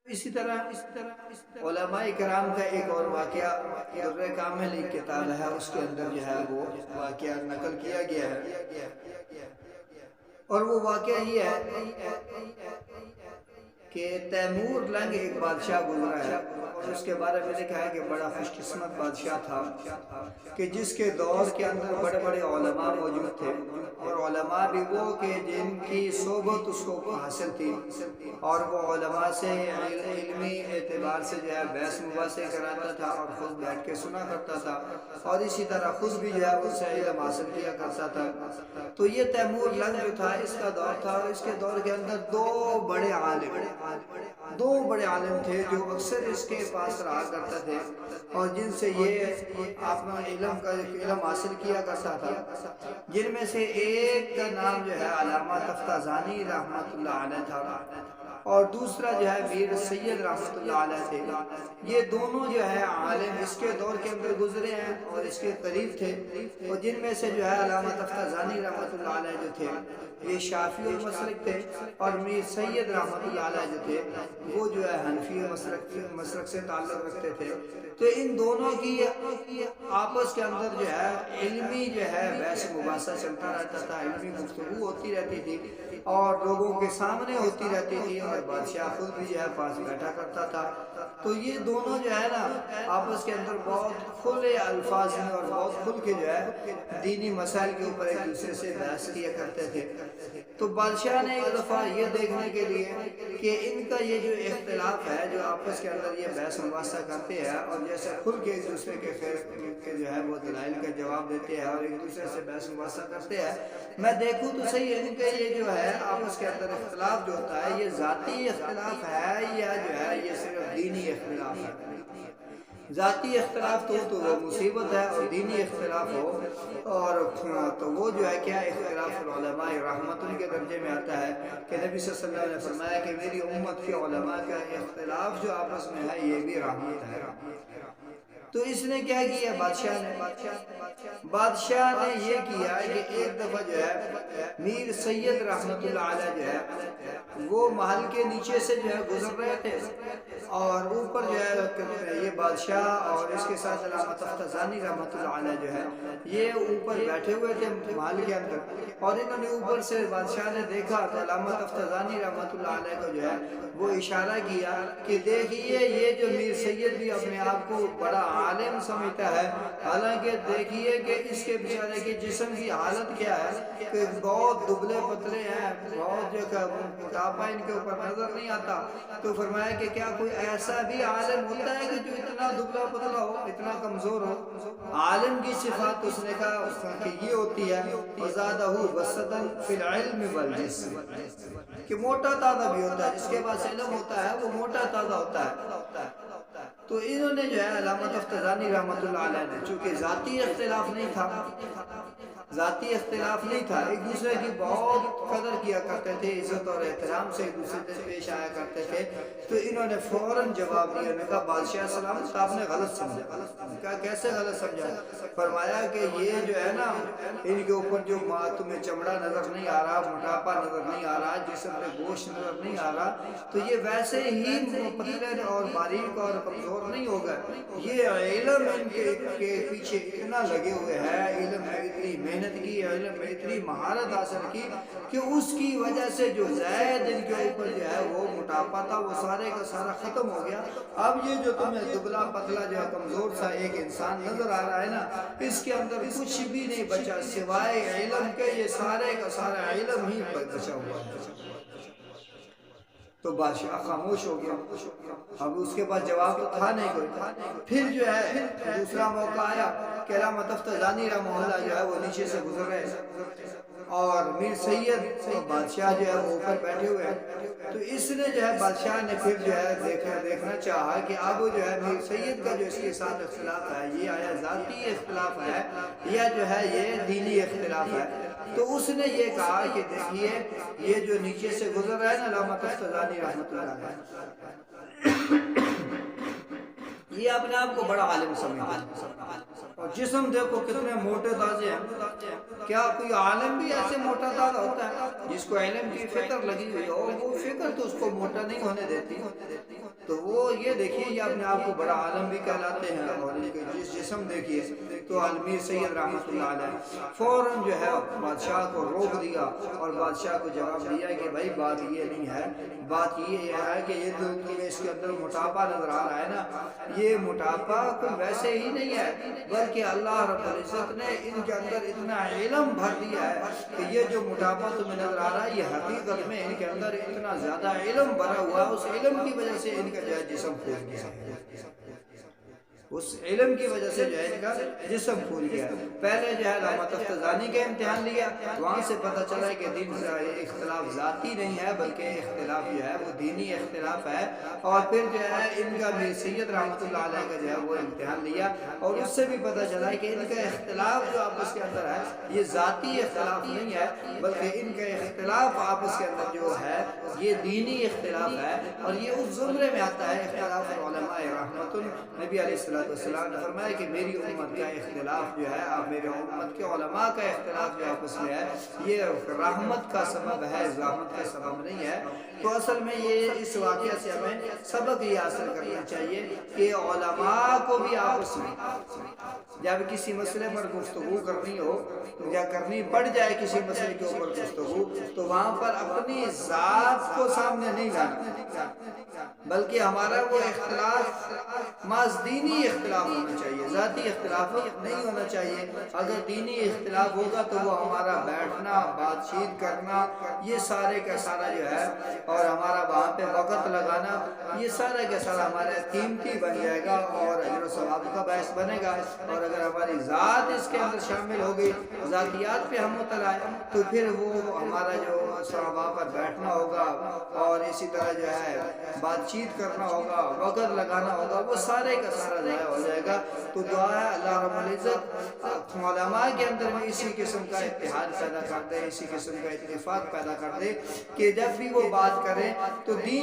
اسی طرح علماء کرام کا ایک اور واقعہ در کامل ایک کتاب ہے، اس کے اندر جو ہے وہ واقعہ نقل کیا گیا ہے، اور وہ واقعہ یہ ہے کہ تیمور لنگ ایک بادشاہ گزرا ہے، اور اس کے بارے میں لکھا ہے کہ بڑا خوش قسمت بادشاہ تھا کہ جس کے دور کے اندر بڑے بڑے علماء موجود تھے، اور علماء بھی وہ کہ جن کی صحبت اس کو حاصل تھی، اور وہ علماء سے علمی اعتبار سے جو ہے بحث مباحثے کراتا تھا اور خود بیٹھ کے سنا کرتا تھا، اور اسی طرح خود بھی جو ہے اس سے علم حاصل کیا کرتا تھا۔ تو یہ تیمور لنگ جو تھا اس کا دور تھا، اور اس کے دور کے اندر دو بڑے عالم تھے جو اکثر اس کے پاس رہا کرتے تھے، اور جن سے یہ اپنا علم حاصل کیا کرتا تھا، جن میں سے ایک کا نام جو ہے علامہ تفتازانی رحمۃ اللہ علیہ تھا، اور دوسرا جو ہے میر سید رحمۃ اللہ علیہ تھے۔ یہ دونوں جو ہے عالم اس کے دور کے اندر گزرے ہیں اور اس کے قریب تھے، اور جن میں سے جو ہے علامہ تفتازانی رحمۃ اللہ علیہ جو تھے یہ شافعی المسلک تھے، اور میر سید رحمۃ اللہ علیہ جو تھے وہ جو ہے حنفی مسلک سے تعلق رکھتے تھے۔ تو ان دونوں کی آپس کے اندر جو ہے علمی جو ہے بحث مباحثہ چلتا رہتا تھا، علمی گفتگو ہوتی رہتی تھی اور لوگوں کے سامنے ہوتی رہتی تھی، اور بادشاہ خود بھی جو ہے پاس بیٹھا کرتا تھا۔ تو یہ دونوں جو ہے نا آپس کے اندر بہت کھلے الفاظ میں اور بہت کھل کے جو ہے دینی مسائل کے اوپر ایک دوسرے سے بحث کیا کرتے تھے۔ تو بادشاہ نے ایک دفعہ یہ دیکھنے کے لیے کہ ان کا یہ جو اختلاف ہے، جو آپس کے اندر یہ بحث مباحثہ کرتے ہیں اور جیسے کھل کے ایک دوسرے کے جو ہے وہ دلائل کا جواب دیتے ہیں اور ایک دوسرے سے بحث مباحثہ کرتے ہیں، میں دیکھوں تو صحیح ان کا یہ جو ہے آپس کے اندر اختلاف جو ہوتا ہے یہ ذاتی اختلاف ہے یا جو ہے یہ صرف دینی اختلاف ہے۔ ذاتی اختلاف تو وہ مصیبت ہے، اور دینی اختلاف ہو اور تو وہ جو ہے کیا اختلاف العلماء رحمت کے درجے میں آتا ہے کہ نبی صلی اللہ علیہ وسلم نے فرمایا کہ میری امت کے علماء کا اختلاف جو آپس میں ہے یہ بھی رحمت ہے۔ تو اس نے کیا کیا بادشاہ نے یہ کیا کہ ایک دفعہ جو ہے میر سید رحمت اللہ علیہ جو ہے وہ محل کے نیچے سے جو ہے گزر رہے تھے، اور اوپر جو ہے یہ بادشاہ اور اس کے ساتھ علامہ تفتازانی رحمت اللہ علیہ جو ہے یہ اوپر بیٹھے ہوئے تھے محل کے اندر، اور انہوں نے اوپر سے بادشاہ نے دیکھا تو علامہ تفتازانی رحمت اللہ علیہ کو جو ہے وہ اشارہ کیا کہ دیکھیے یہ جو میر سید بھی اپنے آپ کو بڑا عالم سمجھتا ہے، حالانکہ دیکھیے کہ اس کے بیچارے کے جسم کی حالت کیا ہے کہ بہت دبلے پتلے ہیں، بہت جو موٹاپا ان کے اوپر نظر نہیں آتا۔ تو فرمایا کہ کیا کوئی ایسا بھی عالم ہوتا ہے کہ جو اتنا دبلا پتلا ہو، اتنا کمزور ہو؟ عالم کی صفات اس نے کہا کہ یہ ہوتی ہے وَزَادَهُ بَسَطًا فِي الْعِلْمِ وَالْجِسْمِ، کہ موٹا تازہ بھی ہوتا ہے، جس کے پاس علم ہوتا ہے وہ موٹا تازہ ہوتا ہے۔ تو انہوں نے جو ہے علامہ تفتازانی رحمت اللہ علیہ نے چونکہ ذاتی اختلاف نہیں تھا، ایک دوسرے کی بہت قدر کیا کرتے تھے، عزت اور احترام سے ایک دوسرے سے پیش آیا کرتے تھے، تو انہوں نے فوراً جواب دیا، انہوں نے کہا بادشاہ سلامت آپ نے غلط سمجھا۔ کہا کیسے غلط سمجھا؟ فرمایا کہ یہ جو ہے نا ان کے اوپر جو تمہیں چمڑا نظر نہیں آ رہا، موٹاپا نظر نہیں آ رہا، جسم میں گوشت نظر نہیں آ رہا، تو یہ ویسے ہی پتلے اور باریک اور کمزور نہیں ہوگا، یہ علم ان کے پیچھے اتنا لگے ہوئے ہیں، علم میں اتنی محنت کی، علم میں اتنی مہارت حاصل کی کہ اس کی وجہ سے جو زائد ان کے اوپر جو ہے وہ موٹاپا تھا وہ سارے کا سارا ختم ہو گیا۔ اب یہ جو تمہیں دبلا پتلا جو ہے کمزور سا ایک انسان نظر آ رہا ہے نا، اس کے اندر کچھ بھی نہیں بچا سوائے علم کے، یہ سارے کا سارا علم ہی بچا ہوا ہے۔ تو بادشاہ خاموش ہو گیا، اب اس کے پاس جواب تو تھا نہیں کوئی۔ پھر جو ہے دوسرا موقع آیا کہ علامہ تفتازانی رحمہ اللہ جو ہے وہ نیچے سے گزر رہے، اور میر سید بادشاہ جو ہے وہ اوپر بیٹھے ہوئے ہیں۔ تو اس نے جو ہے بادشاہ نے پھر جو ہے دیکھنا چاہا کہ اب جو ہے میر سید کا جو اس کے ساتھ اختلاف ہے یہ آیا ذاتی اختلاف ہے یا جو ہے یہ دینی اختلاف ہے۔ تو اس نے یہ کہا کہ دیکھیے یہ جو نیچے سے گزر رہا ہے نا علامہ تفتازانی رحمۃ اللہ علیہ، یہ اپنے آپ کو بڑا عالم سمجھتا ہے، اور جسم دیکھو کتنے موٹے تازے ہیں. کیا کوئی عالم بھی ایسے موٹا تازہ ہوتا ہے؟ جس کو علم کی فکر لگی ہوئی ہو وہ فکر تو اس کو موٹا نہیں ہونے دیتی. تو وہ یہ دیکھیے یہ اپنے آپ کو بڑا عالم بھی کہلاتے ہیں. اور ان کے جسم دیکھیے تو عالمیر سید رحمۃ اللہ علیہ فوراً جو ہے بادشاہ کو روک دیا اور بادشاہ کو جواب دیا کہ بھائی بات یہ نہیں ہے، بات یہ ہے کہ یہ تمہیں اس کے اندر موٹاپا نظر آ رہا ہے نا، یہ موٹاپا کوئی ویسے ہی نہیں ہے بلکہ اللہ رب العزت نے ان کے اندر اتنا علم بھر دیا ہے کہ یہ جو موٹاپا تمہیں نظر آ رہا ہے یہ حقیقت میں ان کے اندر اتنا زیادہ علم بھرا ہوا ہے، اس علم کی وجہ سے ان کا جو ہے جسم پھول گیا ہے، اس علم کی وجہ سے جو ہے ان کا جسم پھول گیا. پہلے جو ہے علامہ تفتزانی کا امتحان لیا، وہاں سے پتہ چلا کہ دین کا اختلاف ذاتی نہیں ہے بلکہ اختلاف جو ہے وہ دینی اختلاف ہے. اور پھر جو ہے ان کا میر سید رحمۃ اللہ علیہ کا جو ہے وہ امتحان لیا اور اس سے بھی پتہ چلا کہ ان کا اختلاف جو آپس کے اندر ہے یہ ذاتی اختلاف نہیں ہے بلکہ ان کا اختلاف آپس کے اندر جو ہے یہ دینی اختلاف ہے. اور یہ اس زمرے میں آتا ہے اختلاف علماء رحمت. نبی علیہ السلام نے فرمایا کہ میری امت کا اختلاف جو ہے آپ میرے امت کے علماء کا اختلاف جو آپس میں ہے یہ رحمت کا سبب ہے، رحمت کا سبب نہیں ہے. تو اصل میں یہ اس واقعہ سے ہمیں سبق یہ حاصل کرنا چاہیے کہ علماء کو بھی آپس میں جب کسی مسئلے پر گفتگو کرنی ہو یا کرنی پڑ جائے کسی مسئلے کے اوپر گفتگو تو وہاں پر اپنی ذات کو سامنے نہیں لانا بلکہ ہمارا وہ اختلاف محض دینی اختلاف ہونا چاہیے، ذاتی اختلاف نہیں ہونا چاہیے. اگر دینی اختلاف ہوگا تو وہ ہمارا بیٹھنا بات چیت کرنا یہ سارے کا سارا جو ہے اور ہمارا وہاں پہ وقت لگانا یہ سارا کا سارا ہمارے قیمتی بن جائے گا اور اجر و ثواب کا باعث بنے گا. اور اگر ہماری ذات اس کے اندر شامل ہوگی، ذاتیات پہ ہم مطلع تو پھر وہ ہمارا جو وہاں پر بیٹھنا ہوگا اور اسی طرح جو ہے بات چیت کرنا ہوگا، وقت لگانا ہوگا، وہ سارے کا سارا ضائع ہو جائے گا. تو دعا ہے اللہ رب العزت علماء کے اندر بھی اسی قسم کا اتحاد پیدا کر دے، اسی قسم کا اتفاق پیدا کر دے کہ جب بھی وہ بات کریں تو دین